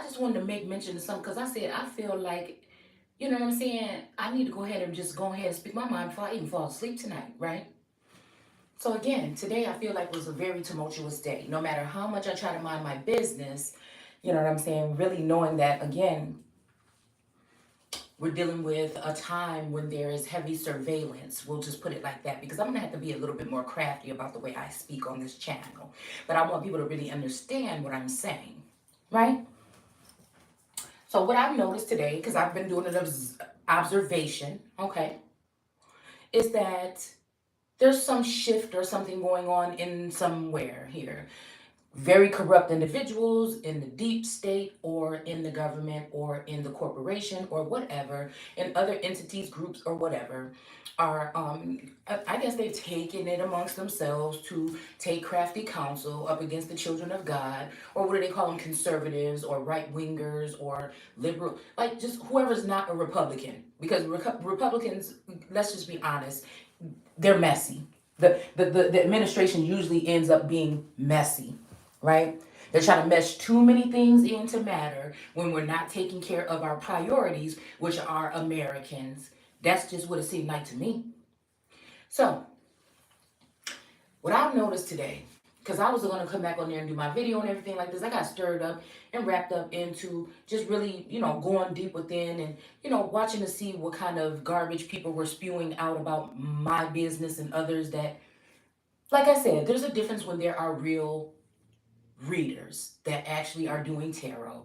just wanted to make mention of something because I said I feel like, you know what I'm saying? I need to go ahead and just go ahead and speak my mind before I even fall asleep tonight, right? So again, today I feel like was a very tumultuous day. No matter how much I try to mind my business, you know what I'm saying? Really knowing that, again, we're dealing with a time when there is heavy surveillance. We'll just put it like that because I'm going to have to be a little bit more crafty about the way I speak on this channel. But I want people to really understand what I'm saying, right? So what I've noticed today, because I've been doing an observation, okay, is that there's some shift or something going on in somewhere here. Very corrupt individuals in the deep state or in the government or in the corporation or whatever, and other entities, groups or whatever, are, I guess they've taken it amongst themselves to take crafty counsel up against the children of God, or what do they call them, conservatives or right-wingers or liberal, like just whoever's not a Republican. Because Republicans, let's just be honest, they're messy. The administration usually ends up being messy, right? They're trying to mesh too many things into matter when we're not taking care of our priorities, which are Americans. That's just what it seemed like to me. So, what I've noticed today, because I was going to come back on there and do my video and everything like this, I got stirred up and wrapped up into just really, going deep within and, watching to see what kind of garbage people were spewing out about my business and others that, like I said, there's a difference when there are real readers that actually are doing tarot.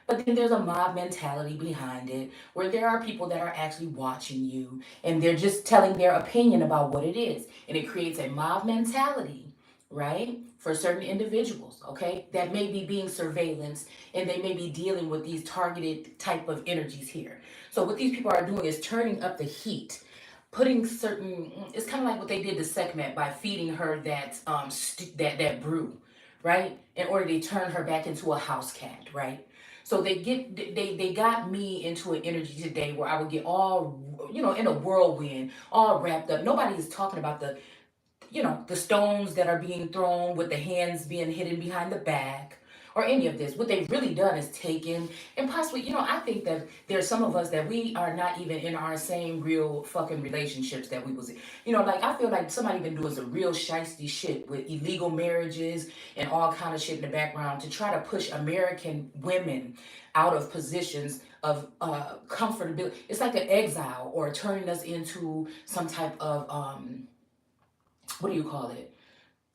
But then there's a mob mentality behind it where there are people that are actually watching you and they're just telling their opinion about what it is. And it creates a mob mentality, right? For certain individuals, okay? That may be being surveillanced and they may be dealing with these targeted type of energies here. So what these people are doing is turning up the heat, putting certain, it's kind of like what they did to Sekhmet by feeding her that brew, right? In order to turn her back into a house cat, right? So they got me into an energy today where I would get all, in a whirlwind, all wrapped up. Nobody is talking about the stones that are being thrown with the hands being hidden behind the back or any of this. What they've really done is taken and possibly, I think that there's some of us that we are not even in our same real fucking relationships that we was in. Like I feel like somebody been doing some real shiesty shit with illegal marriages and all kind of shit in the background to try to push American women out of positions of comfortability. It's like an exile or turning us into some type of what do you call it?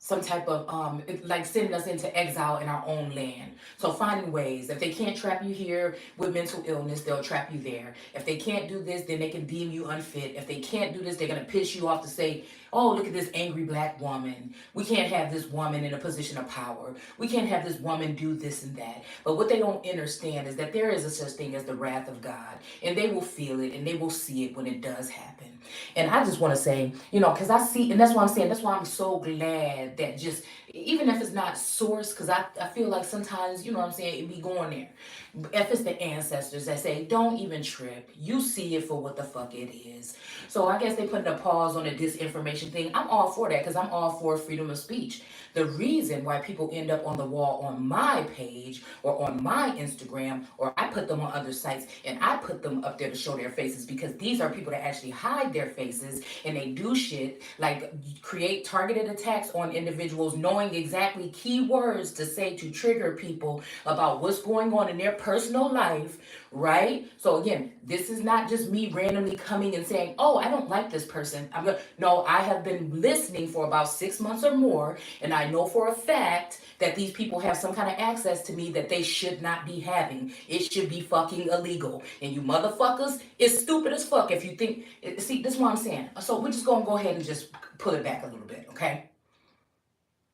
Some type of like sending us into exile in our own land. So finding ways, if they can't trap you here with mental illness, they'll trap you there. If they can't do this, then they can deem you unfit. If they can't do this, they're gonna piss you off to say, oh, look at this angry black woman. We can't have this woman in a position of power. We can't have this woman do this and that. But what they don't understand is that there is a such thing as the wrath of God, and they will feel it and they will see it when it does happen. And I just want to say, because I see, and that's why I'm saying, that's why I'm so glad that just, even if it's not source, because I feel like sometimes, what I'm saying, it be going there. If it's the ancestors that say, don't even trip, you see it for what the fuck it is. So I guess they put a pause on the disinformation thing. I'm all for that because I'm all for freedom of speech. The reason why people end up on the wall on my page or on my Instagram, or I put them on other sites and I put them up there to show their faces, because these are people that actually hide their faces and they do shit like create targeted attacks on individuals, knowing exactly keywords to say to trigger people about what's going on in their personal life, right? So again, this is not just me randomly coming and saying, oh, I don't like this person. No, I have been listening for about 6 months or more, and I know for a fact that these people have some kind of access to me that they should not be having. It should be fucking illegal. And you motherfuckers, it's stupid as fuck if you think, see, this is what I'm saying. So we're just gonna go ahead and just pull it back a little bit, okay?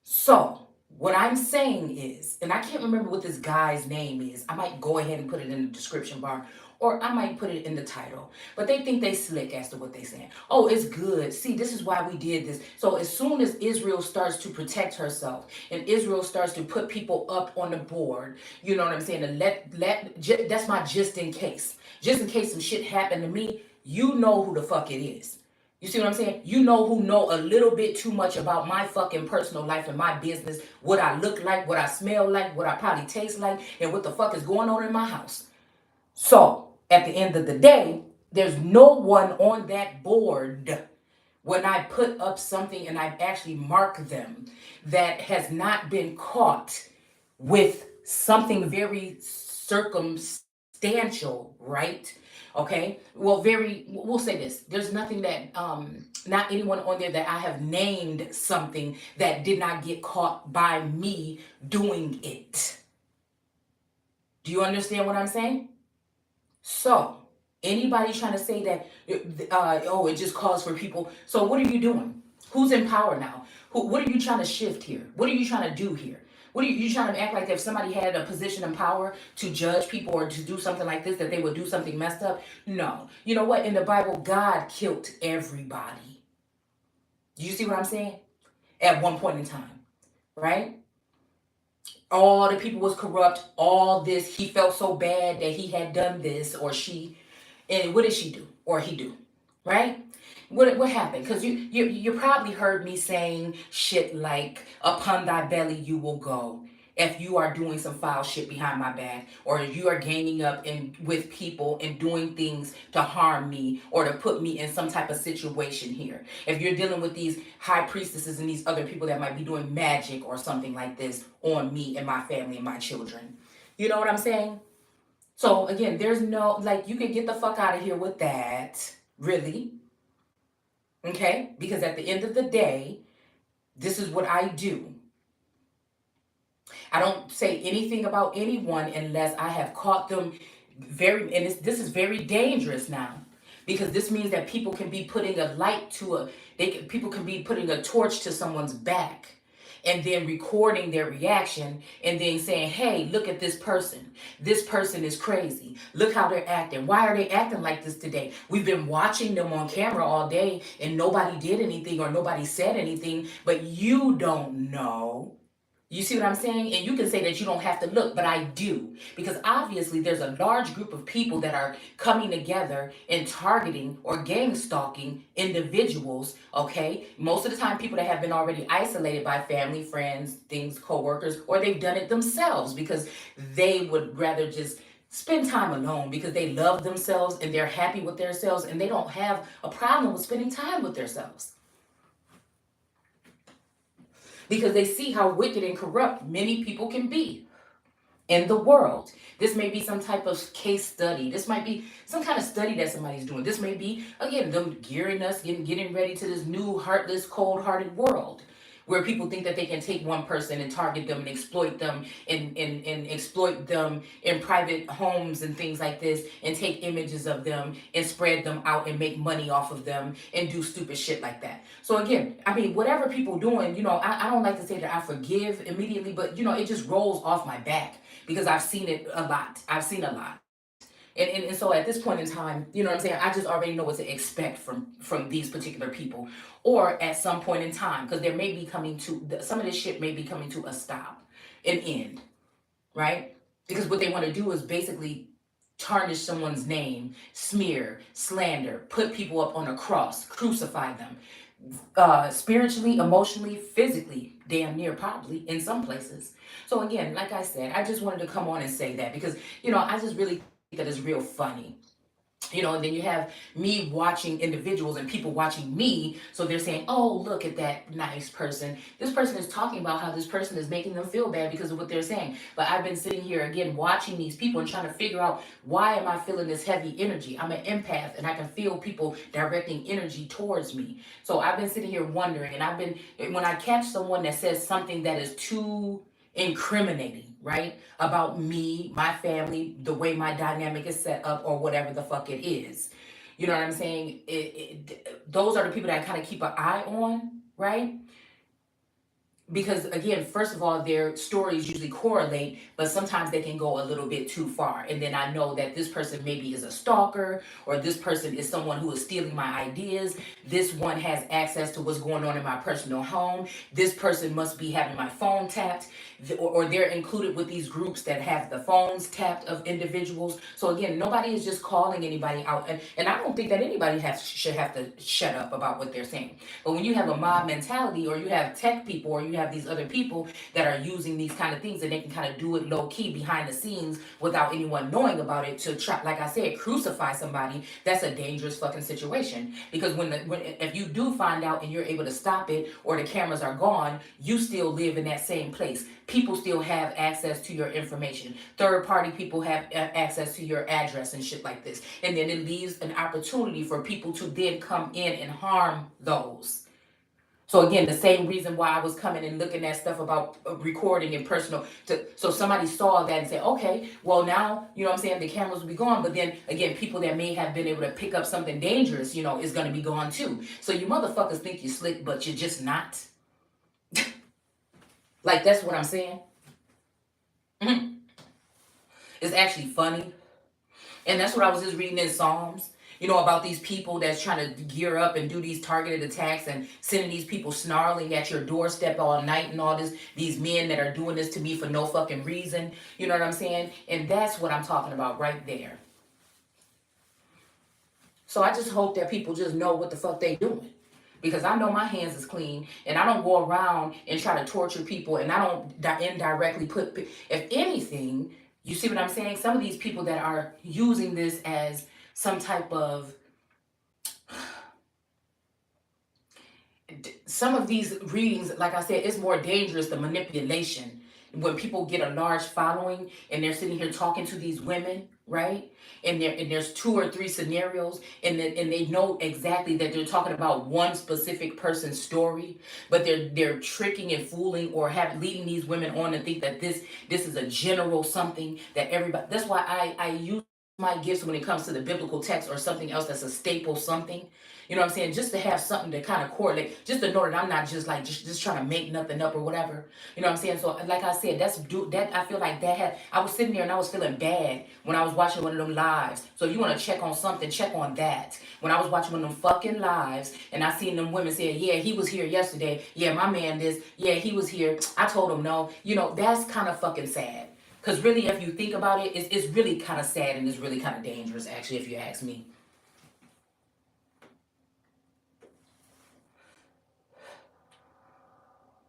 So, what I'm saying is, and I can't remember what this guy's name is. I might go ahead and put it in the description bar, or I might put it in the title. But they think they slick as to what they saying. Oh, it's good. See, this is why we did this. So as soon as Israel starts to protect herself and Israel starts to put people up on the board, you know what I'm saying? And that's my just in case. Just in case some shit happened to me, you know who the fuck it is. You see what I'm saying? You know who know a little bit too much about my fucking personal life and my business, what I look like, what I smell like, what I probably taste like, and what the fuck is going on in my house. So, at the end of the day, there's no one on that board when I put up something and I actually mark them that has not been caught with something very circumstantial, right? Okay. Well, we'll say this. There's nothing that, not anyone on there that I have named something that did not get caught by me doing it. Do you understand what I'm saying? So, anybody trying to say that, it just calls for people. So, what are you doing? Who's in power now? What are you trying to shift here? What are you trying to do here? What are you trying to act like if somebody had a position of power to judge people or to do something like this, that they would do something messed up? No. You know what? In the Bible, God killed everybody. Do you see what I'm saying? At one point in time, right? All the people was corrupt, all this. He felt so bad that he had done this, or she. And what did she do? Or he do? Right? What happened? Because you probably heard me saying shit like, upon thy belly you will go. If you are doing some foul shit behind my back, or you are ganging up with people and doing things to harm me or to put me in some type of situation here. If you're dealing with these high priestesses and these other people that might be doing magic or something like this on me and my family and my children. You know what I'm saying? So again, there's no, like, you can get the fuck out of here with that, really. Okay? Because at the end of the day, this is what I do. I don't say anything about anyone unless I have caught them this is very dangerous now. Because this means that people can be putting a light to people can be putting a torch to someone's back and then recording their reaction and then saying, hey, look at this person. This person is crazy. Look how they're acting. Why are they acting like this today? We've been watching them on camera all day and nobody did anything or nobody said anything, but you don't know. You see what I'm saying? And you can say that you don't have to look, but I do. Because obviously there's a large group of people that are coming together and targeting or gang stalking individuals, okay? Most of the time people that have been already isolated by family, friends, things, co-workers, or they've done it themselves because they would rather just spend time alone because they love themselves and they're happy with themselves and they don't have a problem with spending time with themselves. Because they see how wicked and corrupt many people can be in the world. This may be some type of case study. This might be some kind of study that somebody's doing. This may be, again, them gearing us, getting ready to this new heartless, cold-hearted world where people think that they can take one person and target them and exploit them and exploit them in private homes and things like this and take images of them and spread them out and make money off of them and do stupid shit like that. So again, I mean, whatever people doing, I don't like to say that I forgive immediately, but it just rolls off my back because I've seen it a lot. I've seen a lot. And so at this point in time, you know what I'm saying, I just already know what to expect from these particular people. Or at some point in time, because there may be some of this shit may be coming to a stop, an end, right? Because what they want to do is basically tarnish someone's name, smear, slander, put people up on a cross, crucify them, spiritually, emotionally, physically, damn near probably in some places. So again, like I said, I just wanted to come on and say that because, I just really that is real funny. And then you have me watching individuals and people watching me. So they're saying, oh, look at that nice person. This person is talking about how this person is making them feel bad because of what they're saying. But I've been sitting here again watching these people and trying to figure out, why am I feeling this heavy energy? I'm an empath and I can feel people directing energy towards me. So I've been sitting here wondering, and when I catch someone that says something that is too incriminating, right, about me, my family, the way my dynamic is set up, or whatever the fuck it is, you know what I'm saying, those are the people that I kind of keep an eye on, right? because again, first of all, their stories usually correlate, but sometimes they can go a little bit too far. And then I know that this person maybe is a stalker, or this person is someone who is stealing my ideas. This one has access to what's going on in my personal home. This person must be having my phone tapped, or they're included with these groups that have the phones tapped of individuals. So again, nobody is just calling anybody out. And I don't think that anybody should have to shut up about what they're saying. But when you have a mob mentality, or you have tech people, or you have these other people that are using these kind of things, and they can kind of do it low key behind the scenes without anyone knowing about it, to try, like I said, crucify somebody, that's a dangerous fucking situation. Because if you do find out and you're able to stop it, or the cameras are gone, you still live in that same place. People still have access to your information. Third party people have access to your address and shit like this. And then it leaves an opportunity for people to then come in and harm those. So again, the same reason why I was coming and looking at stuff about recording and personal, so somebody saw that and said, okay, well now, you know what I'm saying, the cameras will be gone. But then again, people that may have been able to pick up something dangerous, you know, is going to be gone too. So you motherfuckers think you're slick, but you're just not. Like, that's what I'm saying. It's actually funny. And that's what I was just reading in Psalms, you know, about these people that's trying to gear up and do these targeted attacks, and sending these people snarling at your doorstep all night, and all this, these men that are doing this to me for no fucking reason. You know what I'm saying? And that's what I'm talking about right there. So I just hope that people just know what the fuck they doing. Because I know my hands is clean, and I don't go around and try to torture people, and I don't indirectly put, if anything, you see what I'm saying? Some of these people that are using this as some type of, some of these readings, like I said, it's more dangerous, the manipulation. When people get a large following and they're sitting here talking to these women, right? And there's 2 or 3 scenarios, and they know exactly that they're talking about one specific person's story, but they're tricking and fooling, or leading these women on to think that this is a general something that everybody. That's why I use my gifts when it comes to the biblical text, or something else that's a staple something. You know what I'm saying? Just to have something to kind of correlate, just to know that I'm not just like just trying to make nothing up or whatever. You know what I'm saying? So like I said, that I feel like that had, I was sitting there and I was feeling bad when I was watching one of them lives. So if you want to check on something, check on that. When I was watching one of them fucking lives, and I seen them women say, yeah, he was here yesterday. Yeah, my man this. Yeah, he was here. I told him no. You know, that's kind of fucking sad. Because really, if you think about it, it's really kind of sad, and it's really kind of dangerous, actually, if you ask me.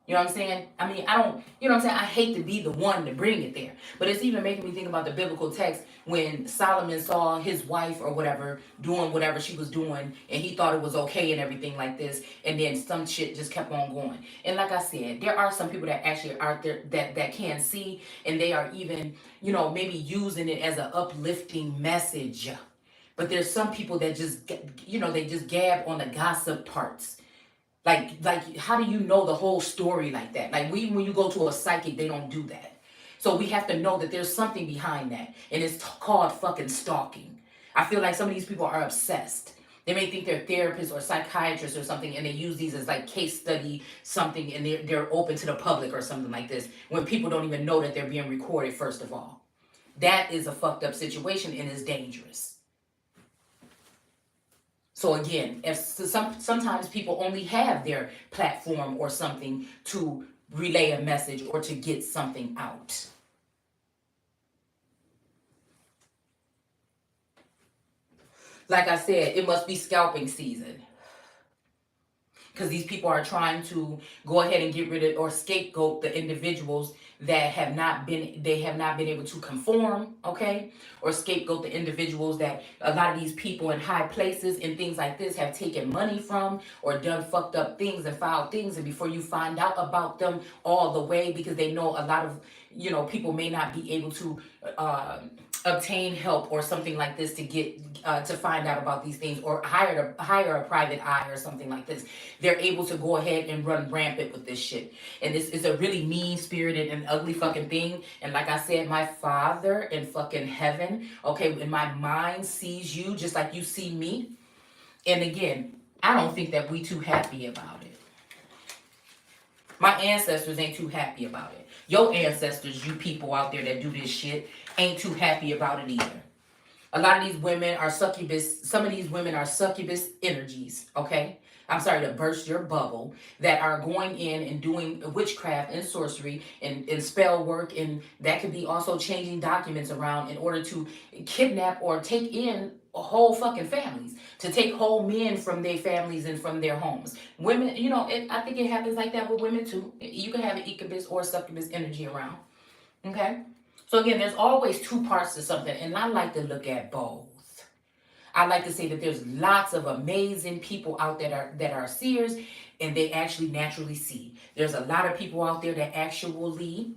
You know what I'm saying? I mean, I don't, you know what I'm saying? I hate to be the one to bring it there. But it's even making me think about the biblical text when Solomon saw his wife or whatever doing whatever she was doing, and he thought it was okay and everything like this. And then some shit just kept on going. And like I said, there are some people that actually are out there that can see, and they are even, you know, maybe using it as an uplifting message. But there's some people that just, you know, they just gab on the gossip parts. Like, how do you know the whole story like that? Like, when you go to a psychic, they don't do that. So we have to know that there's something behind that, and it's called fucking stalking. I feel like some of these people are obsessed. They may think they're therapists or psychiatrists or something, and they use these as like case study something, and they're open to the public or something like this, when people don't even know that they're being recorded, first of all. That is a fucked up situation, and is dangerous. So again, if sometimes people only have their platform or something to relay a message or to get something out. Like I said, it must be scalping season. Because these people are trying to go ahead and get rid of or scapegoat the individuals that have not been able to conform, okay? Or scapegoat the individuals that a lot of these people in high places and things like this have taken money from, or done fucked up things and foul things, and before you find out about them all the way, because they know a lot of, you know, people may not be able to obtain help or something like this to get to find out about these things, or hire a private eye or something like this. They're able to go ahead and run rampant with this shit, and this is a really mean-spirited and ugly fucking thing. And like I said, my Father in fucking heaven, okay, in my mind, sees you just like you see me. And again, I don't think that we too happy about it. My ancestors ain't too happy about it. Your ancestors, you people out there that do this shit, ain't too happy about it either. A lot of these women are succubus. Some of these women are succubus energies, okay? I'm sorry to burst your bubble, that are going in and doing witchcraft and sorcery and spell work. And that could be also changing documents around in order to kidnap or take in whole fucking families, to take whole men from their families and from their homes. Women, you know, I think it happens like that with women too. You can have an incubus or succubus energy around, okay? So again, there's always two parts to something, and I like to look at both. I like to say that there's lots of amazing people out there that are seers, and they actually naturally see. There's a lot of people out there that actually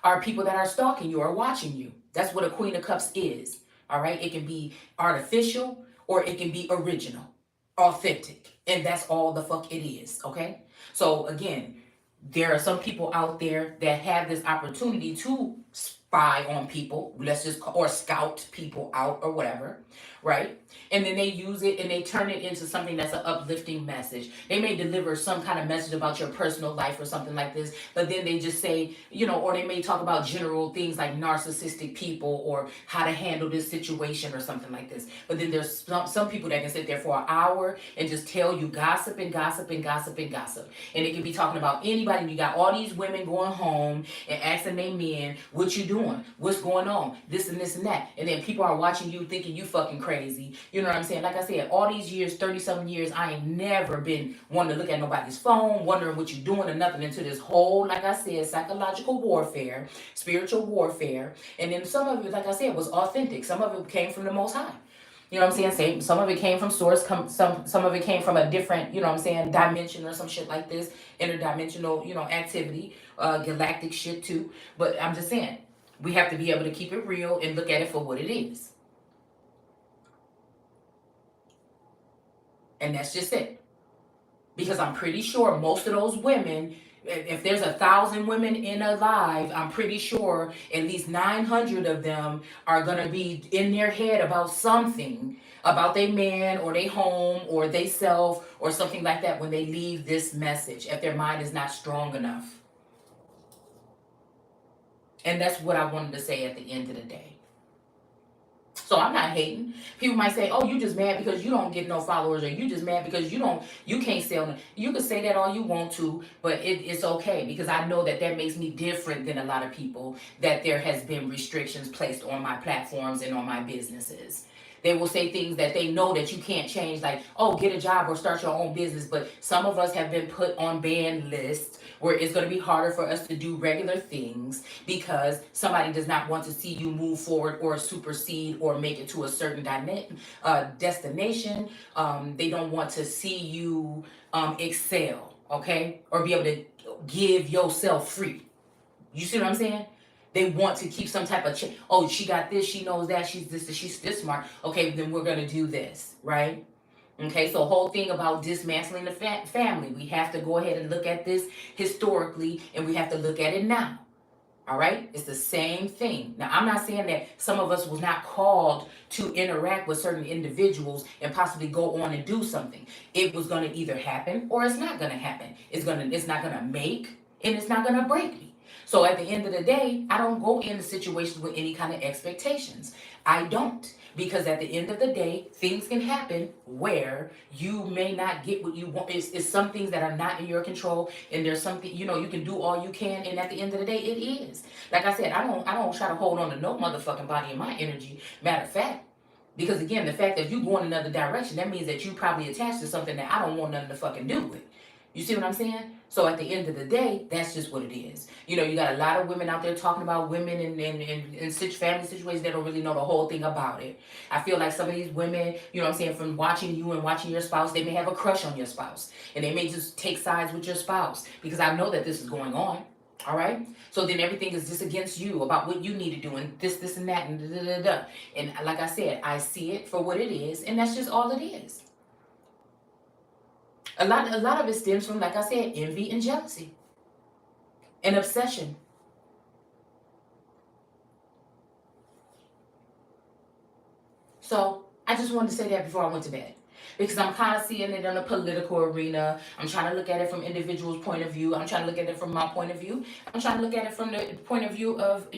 are people that are stalking you or watching you. That's what a Queen of Cups is. All right, it can be artificial or it can be original, authentic, and that's all the fuck it is. Okay, so again, there are some people out there that have this opportunity to spy on people, let's just or scout people out or whatever, right? And then they use it and they turn it into something that's an uplifting message. They may deliver some kind of message about your personal life or something like this, but then they just say, you know, or they may talk about general things like narcissistic people or how to handle this situation or something like this. But then there's some people that can sit there for an hour and just tell you gossip and gossip and gossip and gossip. And they can be talking about anybody. And you got all these women going home and asking their men, what you doing? What's going on? This and this and that. And then people are watching you thinking you fucking crazy. You know what I'm saying? Like I said, all these years, 30-something years, I ain't never been wanting to look at nobody's phone, wondering what you doing or nothing, into this whole, like I said, psychological warfare, spiritual warfare. And then some of it, like I said, was authentic. Some of it came from the Most High. You know what I'm saying? Some of it came from source, some of it came from a different, you know what I'm saying, dimension or some shit like this, interdimensional, you know, activity, galactic shit too. But I'm just saying, we have to be able to keep it real and look at it for what it is. And that's just it. Because I'm pretty sure most of those women, if there's 1,000 women in a live, I'm pretty sure at least 900 of them are going to be in their head about something, about their man or their home or they self or something like that when they leave this message, if their mind is not strong enough. And that's what I wanted to say at the end of the day. So I'm not hating. People might say, oh, you just mad because you don't get no followers, or you just mad because you can't sell them. You can say that all you want to, but it's okay, because I know that makes me different than a lot of people, that there has been restrictions placed on my platforms and on my businesses. They will say things that they know that you can't change, like, oh, get a job or start your own business. But some of us have been put on ban lists where it's going to be harder for us to do regular things because somebody does not want to see you move forward or supersede or make it to a certain destination. They don't want to see you excel, okay? Or be able to give yourself free. You see what I'm saying? They want to keep some type of oh, she got this, she knows that, she's this smart. Okay, then we're going to do this, right? Okay, so whole thing about dismantling the family, we have to go ahead and look at this historically, and we have to look at it now. All right, it's the same thing. Now, I'm not saying that some of us was not called to interact with certain individuals and possibly go on and do something. It was going to either happen or it's not going to happen. It's not going to make and it's not going to break me. So at the end of the day, I don't go into situations with any kind of expectations. I don't. Because at the end of the day, things can happen where you may not get what you want. It's some things that are not in your control, and there's something, you know, you can do all you can, and at the end of the day, it is. Like I said, I don't try to hold on to no motherfucking body in my energy. Matter of fact, because again, the fact that you going another direction, that means that you probably attached to something that I don't want nothing to fucking do with. You see what I'm saying? So at the end of the day, that's just what it is. You know, you got a lot of women out there talking about women and family situations that don't really know the whole thing about it. I feel like some of these women, you know what I'm saying, from watching you and watching your spouse, they may have a crush on your spouse. And they may just take sides with your spouse, because I know that this is going on. All right? So then everything is just against you, about what you need to do, and this, and that, and da-da-da-da. And like I said, I see it for what it is, and that's just all it is. A lot of it stems from, like I said, envy and jealousy and obsession. So I just wanted to say that before I went to bed. because I'm kind of seeing it in a political arena. I'm trying to look at it from individuals' point of view. I'm trying to look at it from my point of view. I'm trying to look at it from the point of view of,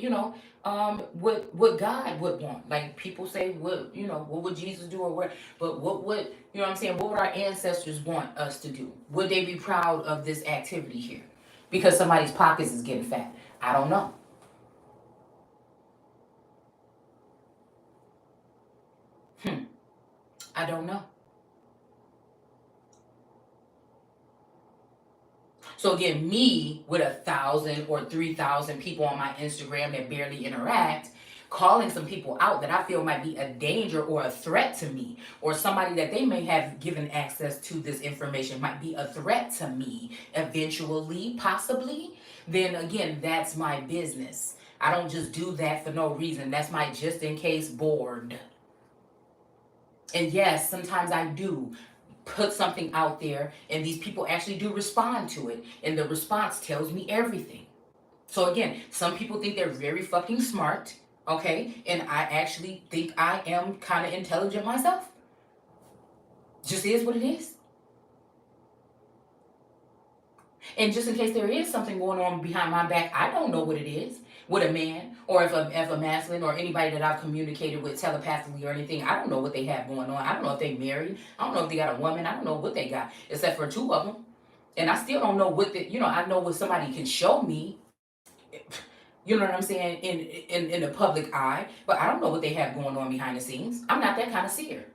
what God would want. Like people say, what would Jesus do or what? But what would, you know what I'm saying? What would our ancestors want us to do? Would they be proud of this activity here? Because somebody's pockets is getting fat. I don't know. I don't know. So again, me with 1,000 or 3,000 people on my Instagram that barely interact, calling some people out that I feel might be a danger or a threat to me, or somebody that they may have given access to this information might be a threat to me eventually, possibly, then again, that's my business. I don't just do that for no reason. That's my just in case board. And yes, sometimes I do put something out there and these people actually do respond to it, and the response tells me everything. So again, some people think they're very fucking smart, okay? And I actually think I am kind of intelligent myself. Just is what it is. And just in case there is something going on behind my back, I don't know what it is with a man, or if a masculine or anybody that I've communicated with telepathically or anything. I don't know what they have going on. I don't know if they married. I don't know if they got a woman. I don't know what they got, except for 2 of them. And I still don't know what I know what somebody can show me, you know what I'm saying, in the public eye, but I don't know what they have going on behind the scenes. I'm not that kind of seer.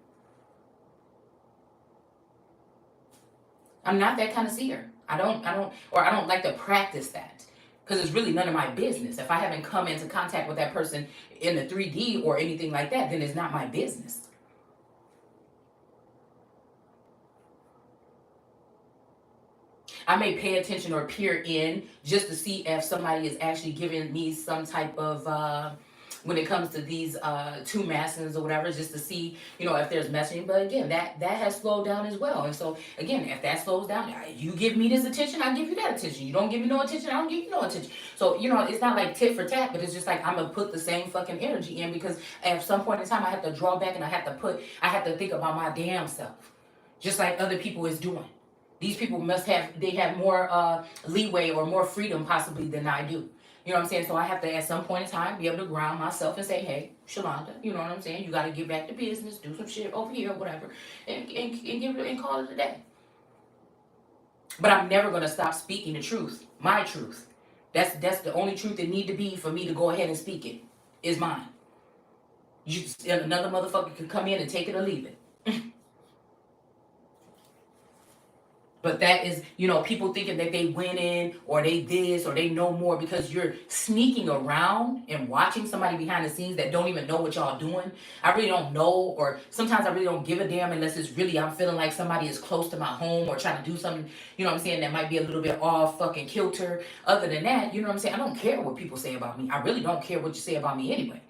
I'm not that kind of seer. I don't like to practice that, because it's really none of my business. If I haven't come into contact with that person in the 3D or anything like that, then it's not my business. I may pay attention or peer in just to see if somebody is actually giving me some type of, when it comes to these 2 masons or whatever, just to see, if there's messaging. But again, that has slowed down as well. And so again, if that slows down, you give me this attention, I give you that attention. You don't give me no attention, I don't give you no attention. So, it's not like tit for tat, but it's just like I'm gonna put the same fucking energy in, because at some point in time I have to draw back and I have to think about my damn self. Just like other people is doing. These people they have more leeway or more freedom possibly than I do. You know what I'm saying? So I have to, at some point in time, be able to ground myself and say, hey, Shalonda, you know what I'm saying? You got to get back to business, do some shit over here, whatever, and call it a day. But I'm never going to stop speaking the truth, my truth. That's the only truth that need to be for me to go ahead and speak it, is mine. Another motherfucker could come in and take it or leave it. But that is, people thinking that they went in or they this or they know more because you're sneaking around and watching somebody behind the scenes that don't even know what y'all doing. I really don't know, or sometimes I really don't give a damn unless it's really, I'm feeling like somebody is close to my home or trying to do something, that might be a little bit off fucking kilter. Other than that, I don't care what people say about me. I really don't care what you say about me anyway.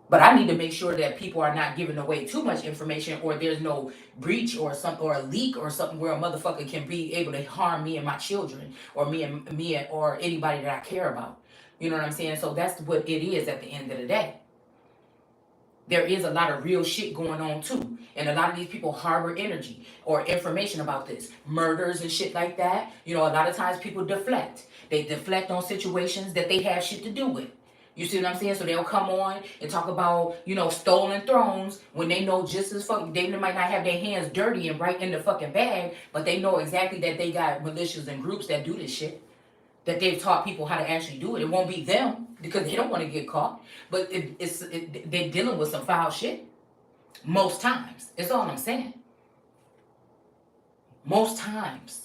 But I need to make sure that people are not giving away too much information, or there's no breach or a leak or something where a motherfucker can be able to harm me and my children, or me or anybody that I care about. You know what I'm saying? So that's what it is at the end of the day. There is a lot of real shit going on too. And a lot of these people harbor energy or information about this. Murders and shit like that. A lot of times people deflect. They deflect on situations that they have shit to do with. You see what I'm saying? So they'll come on and talk about, stolen thrones, when they know just as fucking, they might not have their hands dirty and right in the fucking bag, but they know exactly that they got militias and groups that do this shit, that they've taught people how to actually do it. It won't be them because they don't want to get caught, but they're dealing with some foul shit most times. That's all I'm saying. Most times.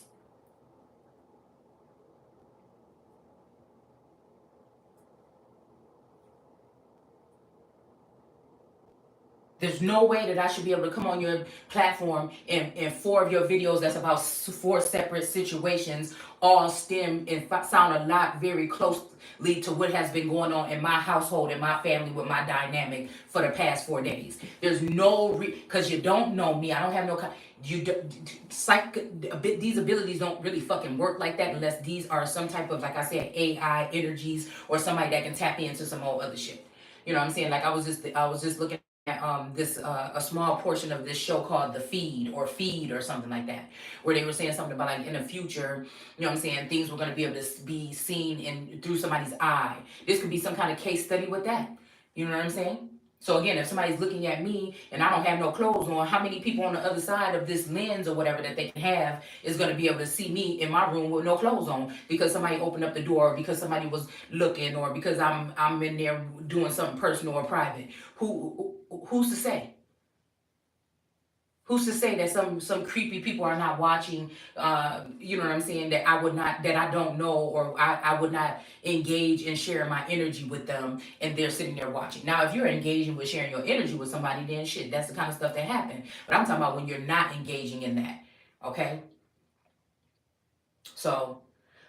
There's no way that I should be able to come on your platform and 4 of your videos that's about 4 separate situations all stem and sound a lot very closely to what has been going on in my household and my family with my dynamic for the past 4 days. There's no because you don't know me. I don't have no these abilities don't really fucking work like that unless these are some type of, like I said, AI energies or somebody that can tap into some old other shit. You know what I'm saying? Like I was just looking this a small portion of this show called The Feed or Feed or something like that, where they were saying something about like in the future, you know what I'm saying, things were going to be able to be seen in through somebody's eye. This could be some kind of case study with that. You know what I'm saying? So again, if somebody's looking at me and I don't have no clothes on, how many people on the other side of this lens or whatever that they can have is going to be able to see me in my room with no clothes on because somebody opened up the door, or because somebody was looking, or because I'm in there doing something personal or private? Who's to say? Who's to say that some creepy people are not watching? You know what I'm saying? That I would not, that I don't know, or I would not engage in sharing my energy with them, and they're sitting there watching. Now, if you're engaging with sharing your energy with somebody, then shit, that's the kind of stuff that happen. But I'm talking about when you're not engaging in that. Okay, so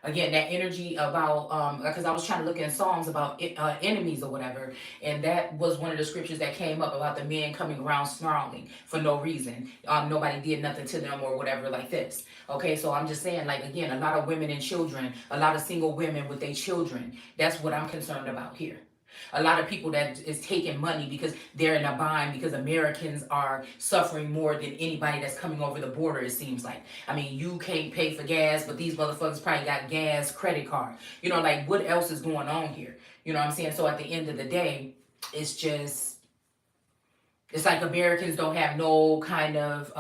again, that energy about because I was trying to look in Psalms about enemies or whatever, and that was one of the scriptures that came up about the men coming around snarling for no reason. Nobody did nothing to them or whatever like this. Okay, so I'm just saying, like, again, a lot of women and children, a lot of single women with their children. That's what I'm concerned about here. A lot of people that is taking money because they're in a bind, because Americans are suffering more than anybody that's coming over the border, it seems like. I mean, you can't pay for gas, but these motherfuckers probably got gas credit card. You know, like, what else is going on here? You know what I'm saying? So at the end of the day, it's just, it's like Americans don't have no kind of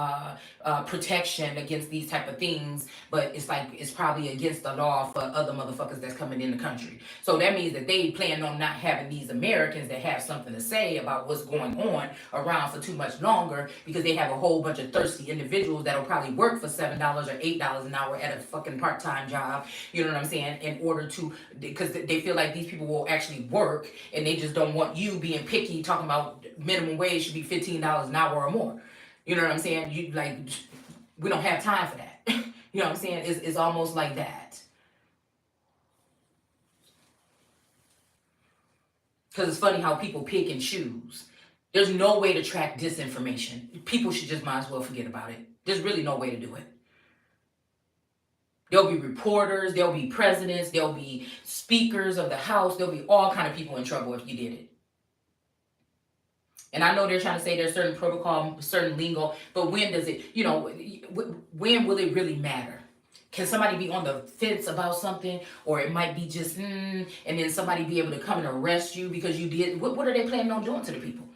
protection against these type of things, but it's like it's probably against the law for other motherfuckers that's coming in the country. So that means that they plan on not having these Americans that have something to say about what's going on around for too much longer, because they have a whole bunch of thirsty individuals that'll probably work for $7 or $8 an hour at a fucking part-time job. You know what I'm saying? In order to, because they feel like these people will actually work, and they just don't want you being picky, talking about minimum wage should be $15 an hour or more. You know what I'm saying? You like, we don't have time for that. You know what I'm saying? It's almost like that. Because it's funny how people pick and choose. There's no way to track disinformation. People should just might as well forget about it. There's really no way to do it. There'll be reporters, there'll be presidents, there'll be speakers of the House, there'll be all kind of people in trouble if you did it. And I know they're trying to say there's certain protocol, certain lingo, but when does it, you know, when will it really matter? Can somebody be on the fence about something, or it might be just, and then somebody be able to come and arrest you because you did, what are they planning on doing to the people?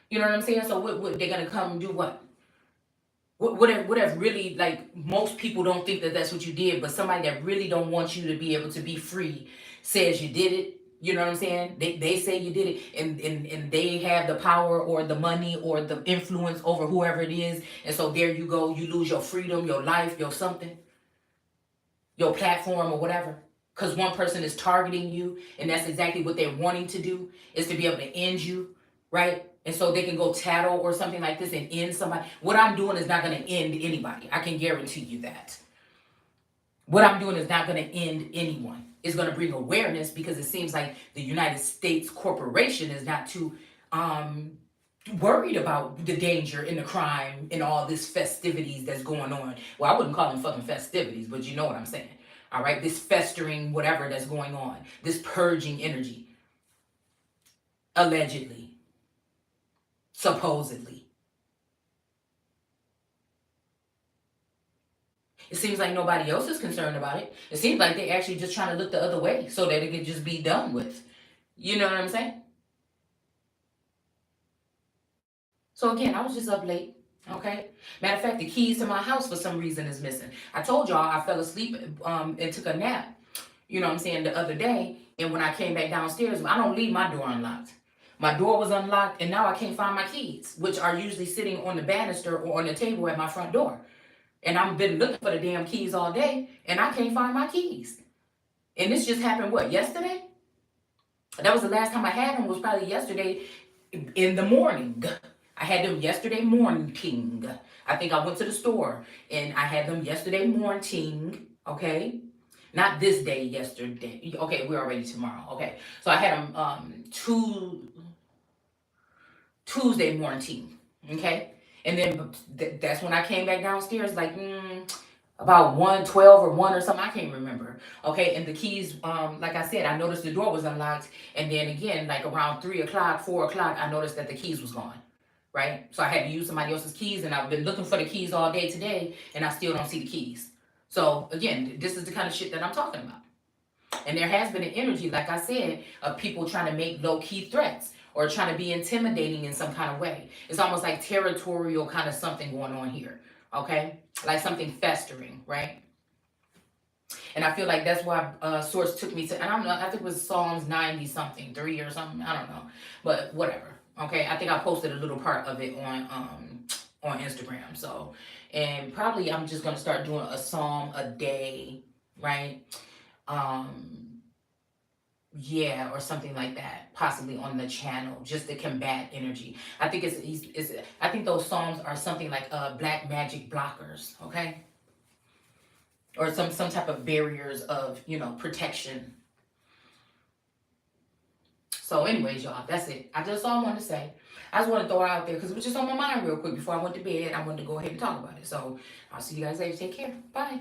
You know what I'm saying? So what they're going to come and do what? What if really, like, most people don't think that that's what you did, but somebody that really don't want you to be able to be free says you did it? You know what I'm saying? They say you did it, and they have the power or the money or the influence over whoever it is. And so there you go. You lose your freedom, your life, your something, your platform or whatever. Because one person is targeting you, and that's exactly what they're wanting to do, is to be able to end you, right? And so they can go tattle or something like this and end somebody. What I'm doing is not going to end anybody. I can guarantee you that. What I'm doing is not going to end anyone. It's going to bring awareness, because it seems like the United States corporation is not too worried about the danger and the crime and all this festivities that's going on. Well, I wouldn't call them fucking festivities, but you know what I'm saying. All right, this festering whatever that's going on, this purging energy, allegedly, supposedly. It seems like nobody else is concerned about it. It seems like they're actually just trying to look the other way so that it can just be done with. You know what I'm saying? So again, I was just up late. Okay. Matter of fact, the keys to my house for some reason is missing. I told y'all I fell asleep and took a nap. You know what I'm saying, the other day. And when I came back downstairs, I don't leave my door unlocked. My door was unlocked, and now I can't find my keys, which are usually sitting on the banister or on the table at my front door. And I've been looking for the damn keys all day, and I can't find my keys. And this just happened, what, yesterday? That was the last time I had them, was probably yesterday in the morning. I had them yesterday morning. I think I went to the store, and I had them yesterday morning, okay? Not this day, yesterday. Okay, we're already tomorrow, okay? So I had them Tuesday morning, okay? And then that's when I came back downstairs, like, about 1:12 or 1 or something, I can't remember. Okay, and the keys, like I said, I noticed the door was unlocked, and then again, like around 3 o'clock, 4 o'clock, I noticed that the keys was gone. right? So I had to use somebody else's keys, and I've been looking for the keys all day today, and I still don't see the keys. So again, this is the kind of shit that I'm talking about. And there has been an energy, like I said, of people trying to make low-key threats or trying to be intimidating in some kind of way. It's almost like territorial kind of something going on here, okay? Like something festering, right? And I feel like that's why Source took me to, and I don't know, I think it was Psalms 90 something, 3 or something, I don't know. But whatever, okay? I think I posted a little part of it on Instagram. So, and probably I'm just going to start doing a psalm a day, right? Yeah, or something like that, possibly on the channel, just to combat energy. I think I think those psalms are something like black magic blockers, okay? Or some type of barriers of, you know, protection. So anyways, y'all, that's it. That's all I wanted to say. I just want to throw it out there because it was just on my mind real quick before I went to bed. I wanted to go ahead and talk about it. So I'll see you guys later. Take care. Bye.